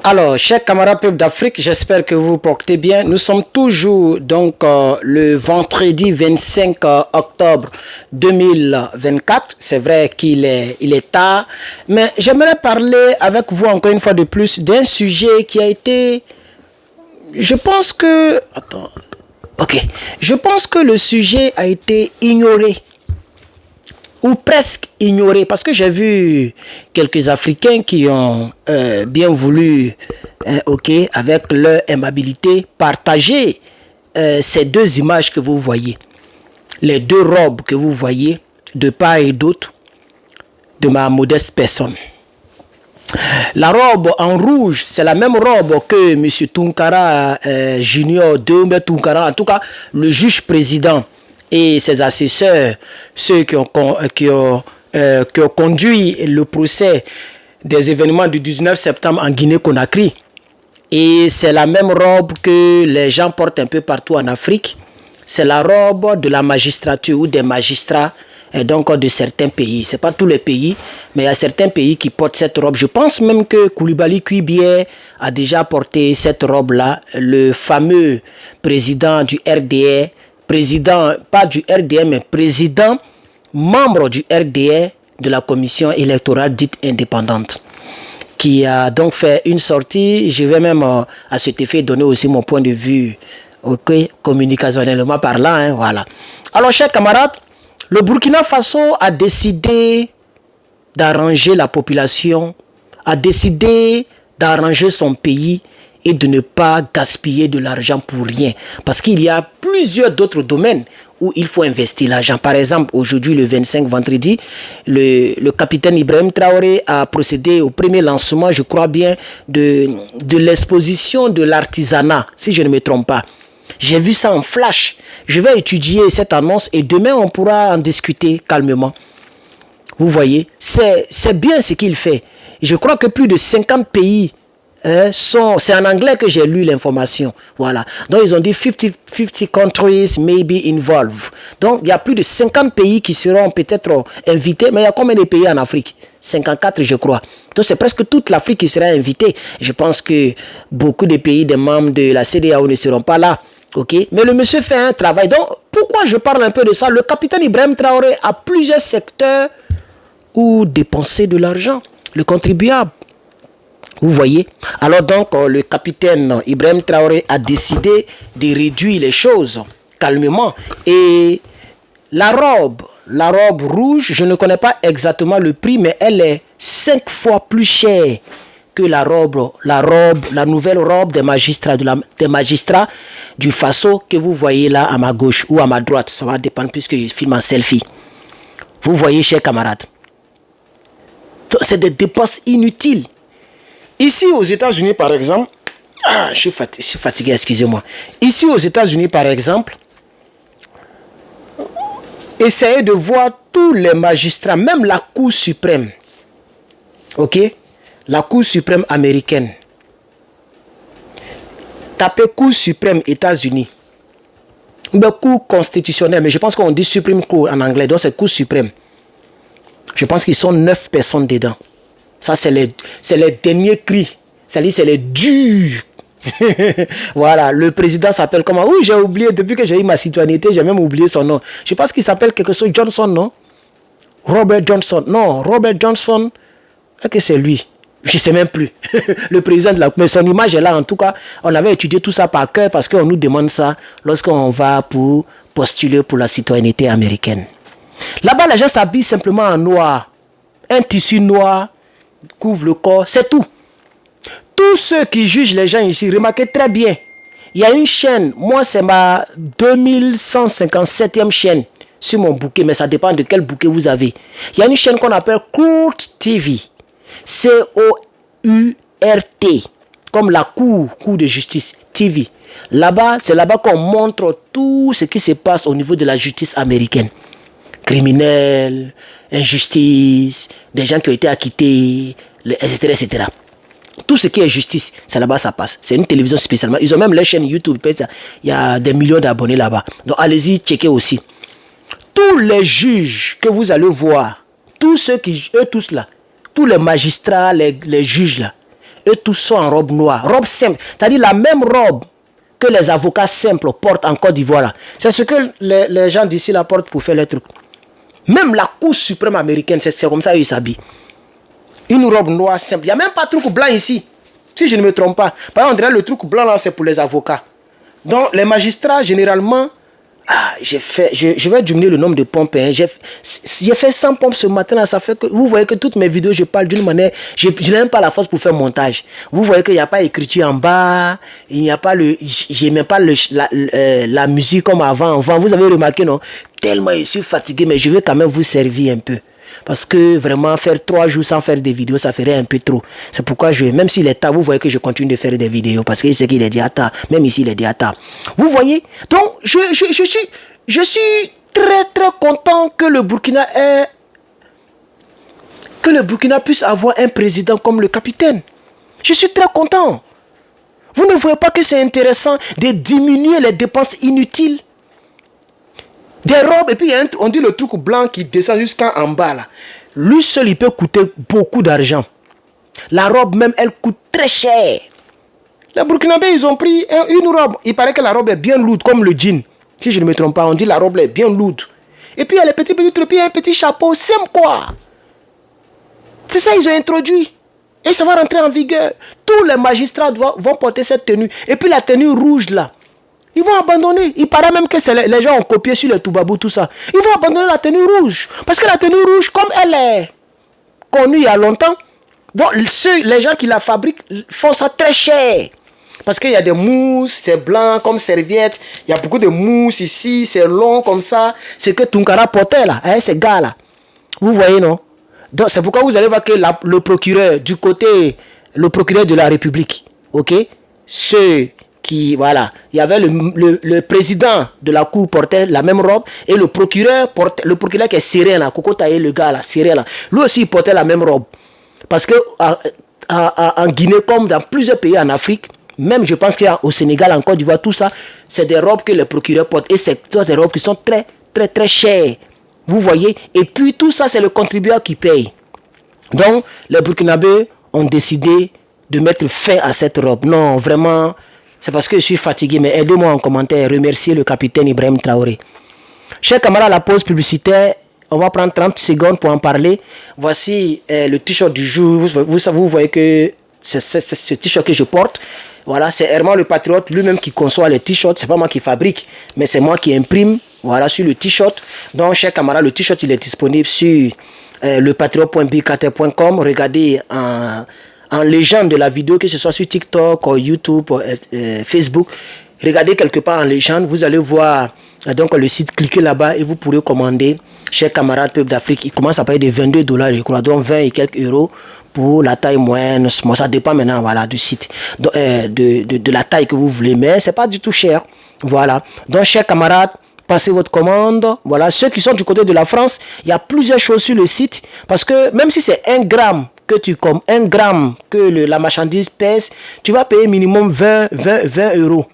Alors, chers camarades peuples d'Afrique, j'espère que vous vous portez bien. Nous sommes toujours le vendredi 25 octobre 2024. C'est vrai il est tard, mais j'aimerais parler avec vous encore une fois de plus d'un sujet qui a été, je pense que, attends, ok, je pense que le sujet a été ignoré ou presque ignoré, parce que j'ai vu quelques Africains qui ont bien voulu, avec leur aimabilité, partager ces deux images que vous voyez, les deux robes que vous voyez de part et d'autre de ma modeste personne. La robe en rouge, c'est la même robe que M. Tunkara Junior, Doumbé Tunkara, en tout cas le juge président et ses assesseurs, ceux qui ont conduit le procès des événements du 19 septembre en Guinée-Conakry. Et c'est la même robe que les gens portent un peu partout en Afrique. C'est la robe de la magistrature ou des magistrats, donc de certains pays. Ce n'est pas tous les pays, mais il y a certains pays qui portent cette robe. Je pense même que Koulibaly Kuibié a déjà porté cette robe-là. Le fameux président du RDR, président, pas du RDR, mais président, membre du RDR de la commission électorale dite indépendante, qui a donc fait une sortie. Je vais même à cet effet donner aussi mon point de vue, communicationnellement parlant, hein, voilà. Alors, chers camarades, le Burkina Faso a décidé d'arranger la population, a décidé d'arranger son pays et de ne pas gaspiller de l'argent pour rien. Parce qu'il y a plusieurs d'autres domaines où il faut investir l'argent. Par exemple, aujourd'hui, le 25 vendredi, le capitaine Ibrahim Traoré a procédé au premier lancement, je crois bien, de l'exposition de l'artisanat, si je ne me trompe pas. J'ai vu ça en flash. Je vais étudier cette annonce et demain, on pourra en discuter calmement. Vous voyez, c'est bien ce qu'il fait. Je crois que plus de 50 pays c'est en anglais que j'ai lu l'information. Voilà. Donc, ils ont dit 50 countries may be involved. Donc, il y a plus de 50 pays qui seront peut-être invités. Mais il y a combien de pays en Afrique? 54, je crois. Donc, c'est presque toute l'Afrique qui sera invitée. Je pense que beaucoup de pays, des membres de la CEDEAO ne seront pas là. Ok, mais le monsieur fait un travail. Donc, pourquoi je parle un peu de ça? Le capitaine Ibrahim Traoré a plusieurs secteurs où dépenser de l'argent. Le contribuable. Vous voyez? Alors donc, le capitaine Ibrahim Traoré a décidé de réduire les choses calmement. Et la robe rouge, je ne connais pas exactement le prix, mais elle est 5 fois plus chère que la nouvelle robe des magistrats, des magistrats du Faso que vous voyez là à ma gauche ou à ma droite. Ça va dépendre puisque je filme en selfie. Vous voyez, chers camarades. C'est des dépenses inutiles. Ici aux États-Unis, par exemple, je suis fatigué, excusez-moi. Ici aux États-Unis, par exemple, essayez de voir tous les magistrats, même la Cour suprême, ok, la Cour suprême américaine. Tapez Cour suprême États-Unis, ou bien Cour constitutionnelle, mais je pense qu'on dit Supreme Court en anglais, donc c'est Cour suprême. Je pense qu'ils sont 9 personnes dedans. Ça, c'est les derniers cris. C'est-à-dire, c'est les durs. Voilà, le président s'appelle comment? Oui, j'ai oublié, depuis que j'ai eu ma citoyenneté, j'ai même oublié son nom. Je pense qu'il s'appelle quelque chose, Johnson, non? Robert Johnson. Non, Robert Johnson, est-ce que c'est lui? Je ne sais même plus. Le président de la... Mais son image est là, en tout cas. On avait étudié tout ça par cœur parce qu'on nous demande ça lorsqu'on va pour postuler pour la citoyenneté américaine. Là-bas, les gens s'habillent simplement en noir. Un tissu noir couvre le corps, c'est tout. Tous ceux qui jugent les gens ici, remarquez très bien. Il y a une chaîne, moi c'est ma 2157e chaîne sur mon bouquet, mais ça dépend de quel bouquet vous avez. Il y a une chaîne qu'on appelle Court TV. C-O-U-R-T. Comme la cour de justice, TV. Là-bas, c'est là-bas qu'on montre tout ce qui se passe au niveau de la justice américaine. Criminels, injustice, des gens qui ont été acquittés, etc., etc. Tout ce qui est justice, c'est là-bas ça passe. C'est une télévision spécialement. Ils ont même leur chaîne YouTube. Il y a des millions d'abonnés là-bas. Donc allez-y, checkez aussi. Tous les juges que vous allez voir, tous ceux qui, eux tous là, tous les magistrats, les juges là, Eux tous sont en robe noire. Robe simple. C'est-à-dire la même robe que les avocats simples portent en Côte d'Ivoire. C'est ce que les gens d'ici la portent pour faire les trucs. Même la Cour suprême américaine, c'est comme ça qu'ils s'habillent. Une robe noire simple. Il n'y a même pas de truc blanc ici. Si je ne me trompe pas. Par exemple, on dirait le truc blanc là, c'est pour les avocats. Donc les magistrats, généralement, je vais diminuer le nombre de pompes. Hein. J'ai fait 100 pompes ce matin là, ça fait que vous voyez que toutes mes vidéos, je parle d'une manière, je n'ai même pas la force pour faire montage. Vous voyez qu'il n'y a pas écriture en bas, il n'y a pas j'ai même pas la musique comme avant. Vous avez remarqué, non? Tellement je suis fatigué, mais je vais quand même vous servir un peu. Parce que vraiment faire 3 jours sans faire des vidéos, ça ferait un peu trop. C'est pourquoi même s'il est tard, vous voyez que je continue de faire des vidéos. Parce que c'est qu'il est déjà tard. Même ici, il est déjà tard. Vous voyez? Donc, je suis très très content que le Burkina puisse avoir un président comme le capitaine. Je suis très content. Vous ne voyez pas que c'est intéressant de diminuer les dépenses inutiles? Des robes, et puis on dit le truc blanc qui descend jusqu'en bas là. Lui seul, il peut coûter beaucoup d'argent. La robe même, elle coûte très cher. Les Burkinabés, ils ont pris une robe. Il paraît que la robe est bien lourde, comme le jean. Si je ne me trompe pas, on dit la robe est bien lourde. Et puis il y a les petits trucs, un petit chapeau, simple quoi. C'est ça ils ont introduit. Et ça va rentrer en vigueur. Tous les magistrats vont porter cette tenue. Et puis la tenue rouge là. Ils vont abandonner. Il paraît même que les gens ont copié sur le Toubabou, tout ça. Ils vont abandonner la tenue rouge. Parce que la tenue rouge, comme elle est connue il y a longtemps, donc les gens qui la fabriquent font ça très cher. Parce qu'il y a des mousses, c'est blanc comme serviette. Il y a beaucoup de mousse ici, c'est long comme ça. C'est que Tunkara portait là, hein, ces gars-là. Vous voyez, non? Donc c'est pourquoi vous allez voir que le procureur, du côté, le procureur de la République, ok? Voilà, il y avait le président de la cour portait la même robe et le procureur qui est serré là, Coco Taï, le gars là, serré là, lui aussi il portait la même robe. Parce que en Guinée comme dans plusieurs pays en Afrique, même je pense qu'au Sénégal, en Côte d'Ivoire, tout ça, c'est des robes que les procureurs portent et c'est des robes qui sont très très très chères. Vous voyez, et puis tout ça c'est le contribuable qui paye. Donc les Burkinabés ont décidé de mettre fin à cette robe. Non, vraiment. C'est parce que je suis fatigué, mais aidez-moi en commentaire. Remerciez le capitaine Ibrahim Traoré. Chers camarades, la pause publicitaire, on va prendre 30 secondes pour en parler. Voici le t-shirt du jour. Vous voyez que c'est ce t-shirt que je porte. Voilà, c'est Herman le Patriote lui-même qui conçoit les t-shirts. C'est pas moi qui fabrique, mais c'est moi qui imprime. Voilà, sur le t-shirt. Donc, chers camarades, le t-shirt, il est disponible sur lepatriote.bikater.com. Regardez en légende de la vidéo, que ce soit sur TikTok, ou YouTube, Facebook. Regardez quelque part en légende, vous allez voir donc le site, cliquez là-bas et vous pourrez commander. Chers camarades peuple d'Afrique, il commence à payer de $22, je crois, donc 20 et quelques euros pour la taille moyenne. Ça dépend maintenant, voilà, du site, de la taille que vous voulez, mais c'est pas du tout cher. Voilà. Donc, chers camarades, passez votre commande. Voilà, ceux qui sont du côté de la France, il y a plusieurs choses sur le site, parce que même si c'est 1 gramme comme 1 gramme que la marchandise pèse, tu vas payer minimum 20 euros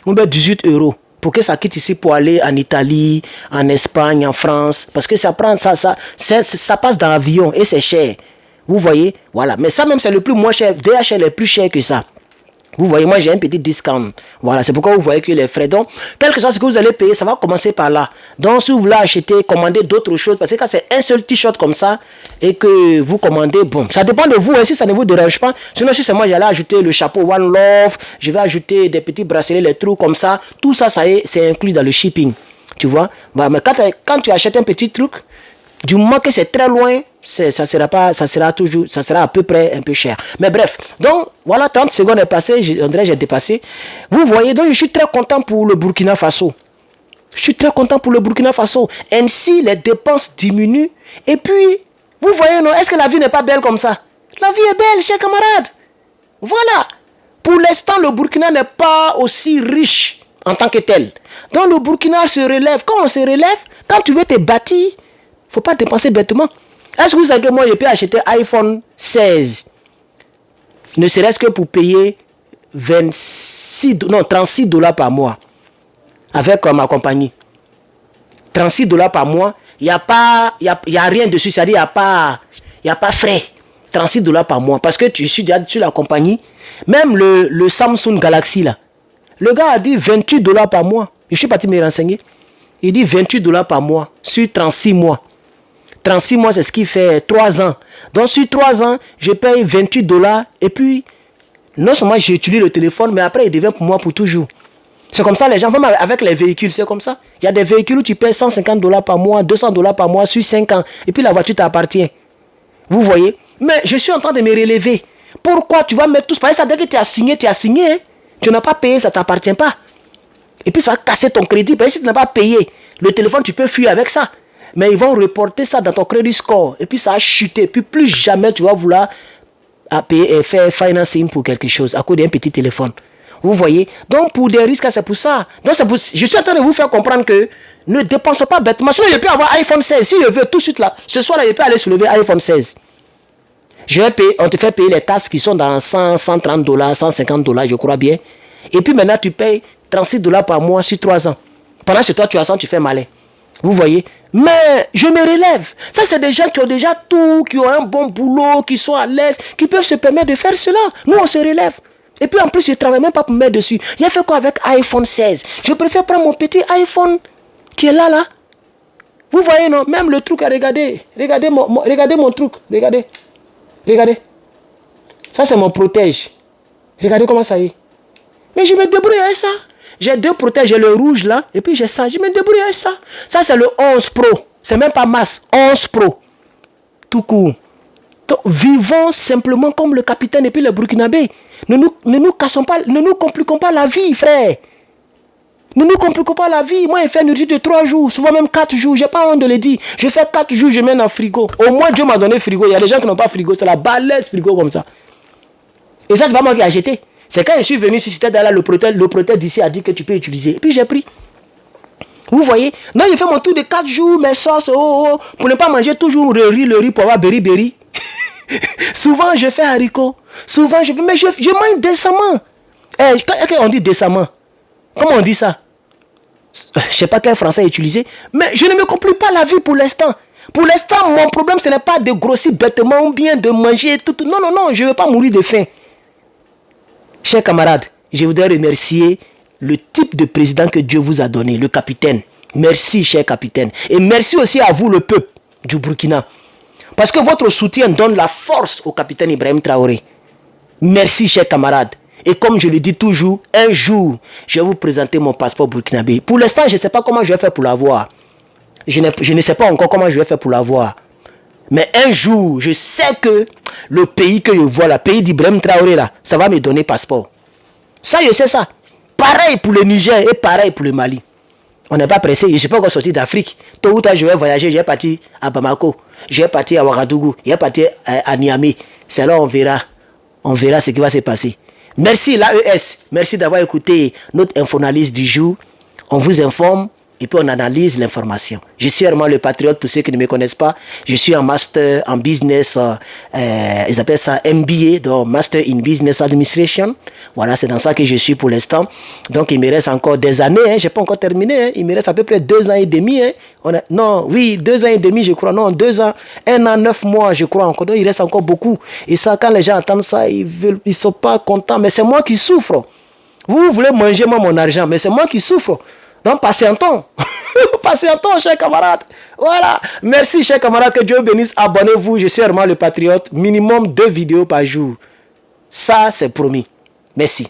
ou bien 18 euros pour que ça quitte ici pour aller en Italie, en Espagne, en France, parce que ça passe dans l'avion et c'est cher. Vous voyez, voilà. Mais ça même c'est le plus moins cher. DHL est plus cher que ça. Vous voyez, moi j'ai un petit discount. Voilà, c'est pourquoi vous voyez que les frais. Donc, quel que soit ce que vous allez payer, ça va commencer par là. Donc, si vous voulez acheter, commander d'autres choses, parce que quand c'est un seul t-shirt comme ça, et que vous commandez, bon, ça dépend de vous, hein, si ça ne vous dérange pas. Sinon, si c'est moi, j'allais ajouter le chapeau One Love, je vais ajouter des petits bracelets, les trous comme ça. Tout ça, ça y est, c'est inclus dans le shipping. Tu vois? Bah, mais quand tu achètes un petit truc, du moment que c'est très loin, ça sera à peu près un peu cher. Mais bref, donc voilà, 30 secondes est passé, j'ai dépassé. Vous voyez, donc je suis très content pour le Burkina Faso. Je suis très content pour le Burkina Faso. Ainsi, les dépenses diminuent. Et puis, vous voyez, non, est-ce que la vie n'est pas belle comme ça? La vie est belle, chers camarades. Voilà. Pour l'instant, le Burkina n'est pas aussi riche en tant que tel. Donc le Burkina se relève. Quand on se relève, quand tu veux te bâtir, faut pas dépenser bêtement. Est-ce que vous savez que moi je peux acheter iPhone 16 ne serait-ce que pour payer 36 dollars par mois avec ma compagnie. 36 dollars par mois, il n'y a rien dessus, c'est-à-dire il n'y a pas frais. 36 dollars par mois. Parce que je suis déjà sur la compagnie. Même le Samsung Galaxy, là. Le gars a dit 28 dollars par mois. Je suis parti me renseigner. Il dit 28 dollars par mois sur 36 mois. 36 mois, c'est ce qui fait 3 ans. Donc, sur 3 ans, je paye 28 dollars. Et puis, non seulement j'utilise le téléphone, mais après, il devient pour moi pour toujours. C'est comme ça, les gens, même avec les véhicules, c'est comme ça. Il y a des véhicules où tu payes 150 dollars par mois, 200 dollars par mois sur 5 ans. Et puis, la voiture t'appartient. Vous voyez? Mais je suis en train de me relever. Pourquoi tu vas mettre tout ça? Ça, dès que tu as signé, tu as signé. Hein? Tu n'as pas payé, ça ne t'appartient pas. Et puis, ça va casser ton crédit. Parce que si tu n'as pas payé, le téléphone, tu peux fuir avec ça. Mais ils vont reporter ça dans ton crédit score. Et puis, ça a chuté. Et puis, plus jamais tu vas vouloir payer et faire financing pour quelque chose à cause d'un petit téléphone. Vous voyez? Donc, pour des risques, c'est pour ça. Donc, je suis en train de vous faire comprendre que ne dépensez pas bêtement. Sinon, je peux avoir iPhone 16. Si je veux tout de suite là, ce soir là, je peux aller soulever iPhone 16. Je vais payer, on te fait payer les taxes qui sont dans 100, 130 dollars, 150 dollars, je crois bien. Et puis maintenant, tu payes 36 dollars par mois sur 3 ans. Pendant que toi, tu as 100, tu fais malin. Vous voyez? Mais je me relève. Ça, c'est des gens qui ont déjà tout, qui ont un bon boulot, qui sont à l'aise, qui peuvent se permettre de faire cela. Nous, on se relève. Et puis en plus, je ne travaille même pas pour me mettre dessus. J'ai fait quoi avec iPhone 16? Je préfère prendre mon petit iPhone qui est là, là. Vous voyez, non? Même le truc à regarder. Regardez mon truc. Regardez. Regardez. Ça, c'est mon protège. Regardez comment ça y est. Mais je me débrouille avec ça. J'ai 2 protèges. J'ai le rouge là. Et puis j'ai ça. Je me débrouille avec ça. Ça, c'est le 11 Pro. C'est même pas masse. 11 Pro. Tout court. Donc, vivons simplement comme le capitaine et puis le Burkinabé. Ne nous cassons pas, ne nous compliquons pas la vie, frère. Ne nous compliquons pas la vie. Moi, je fais une nuit de 3 jours, souvent même 4 jours. Je n'ai pas honte de le dire. Je fais 4 jours, je mets dans le frigo. Au moins, Dieu m'a donné frigo. Il y a des gens qui n'ont pas frigo. C'est la balèze frigo comme ça. Et ça, c'est pas moi qui ai acheté. C'est quand je suis venu ici, c'était là, le protège d'ici a dit que tu peux utiliser. Et puis, j'ai pris. Vous voyez? Donc, je fais mon tour de 4 jours, mes sauces, pour ne pas manger toujours le riz pour avoir berry. Souvent, je fais haricots. Souvent, je fais, mais je mange décemment. Quand on dit décemment, comment on dit ça? Je ne sais pas quel français utiliser, mais je ne me complique pas la vie pour l'instant. Pour l'instant, mon problème, ce n'est pas de grossir bêtement ou bien de manger tout. Non, je ne veux pas mourir de faim. Chers camarades, je voudrais remercier le type de président que Dieu vous a donné, le capitaine. Merci, cher capitaine. Et merci aussi à vous, le peuple du Burkina. Parce que votre soutien donne la force au capitaine Ibrahim Traoré. Merci, chers camarades. Et comme je le dis toujours, un jour, je vais vous présenter mon passeport burkinabé. Pour l'instant, je ne sais pas comment je vais faire pour l'avoir. Je ne sais pas encore comment je vais faire pour l'avoir. Mais un jour, je sais que le pays que je vois, le pays d'Ibrahim Traoré, là, ça va me donner passeport. Ça, je sais ça. Pareil pour le Niger et pareil pour le Mali. On n'est pas pressé. Je ne suis pas encore sorti d'Afrique. Tôt ou tard, je vais voyager. Je vais partir à Bamako. Je vais partir à Ouagadougou. Je vais partir à Niamey. C'est là on verra. On verra ce qui va se passer. Merci l'AES. Merci d'avoir écouté notre infoanalyse du jour. On vous informe et puis on analyse l'information. Je suis vraiment le patriote pour ceux qui ne me connaissent pas. Je suis en master en business, ils appellent ça MBA, donc Master in Business Administration. Voilà, c'est dans ça que je suis pour l'instant. Donc il me reste encore des années, je n'ai pas encore terminé. Il me reste à peu près 2 ans et demi. 2 ans et demi je crois. Non, 2 ans, 1 an, 9 mois je crois encore. Donc il reste encore beaucoup. Et ça, quand les gens entendent ça, ils ne sont pas contents. Mais c'est moi qui souffre. Vous voulez manger moi mon argent, mais c'est moi qui souffre. Donc, patientons. Patientons, chers camarades. Voilà. Merci, chers camarades. Que Dieu bénisse. Abonnez-vous. Je suis vraiment le patriote. Minimum 2 vidéos par jour. Ça, c'est promis. Merci.